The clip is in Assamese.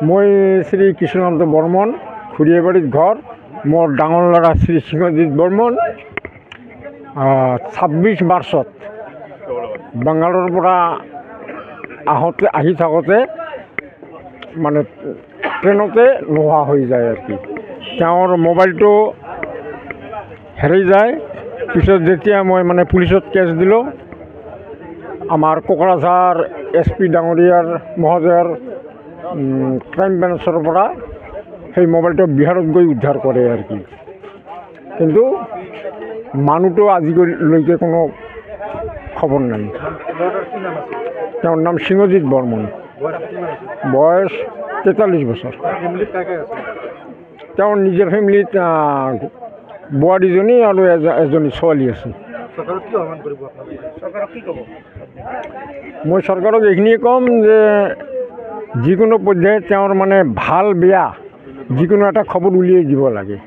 মই শ্ৰী কৃষ্ণকান্ত বৰ্মন, খুৰীয়াবাৰীত ঘৰ। মোৰ ডাঙৰ ল'ৰা শ্ৰী সিংহজিৎ বৰ্মন 26 মাৰ্চত বাংগালোৰৰ পৰা আহি থাকোঁতে মানে ট্ৰেইনতে নোহোৱা হৈ যায় আৰু কি। তেওঁৰ মোবাইলটো হেৰাই যায়। পিছত যেতিয়া মই মানে পুলিচত কেছ দিলোঁ, আমাৰ কোকৰাঝাৰ SP ডাঙৰীয়াৰ মহোদয়ৰ ক্ৰাইম ব্ৰাঞ্চৰ পৰা সেই মোবাইলটো বিহাৰত গৈ উদ্ধাৰ কৰে আৰু কি। কিন্তু মানুহটো আজিলৈকে কোনো খবৰ নাই। তেওঁৰ নাম সিংহজিৎ বৰ্মন, বয়স 43 বছৰ। তেওঁৰ নিজৰ ফেমিলিত বোৱাৰীজনী আৰু এজনী ছোৱালী আছে। মই চৰকাৰক এইখিনিয়ে ক'ম যে যিকোনো পৰ্যায়ত তেওঁৰ মানে ভাল বেয়া যিকোনো এটা খবৰ উলিয়াই দিব লাগে।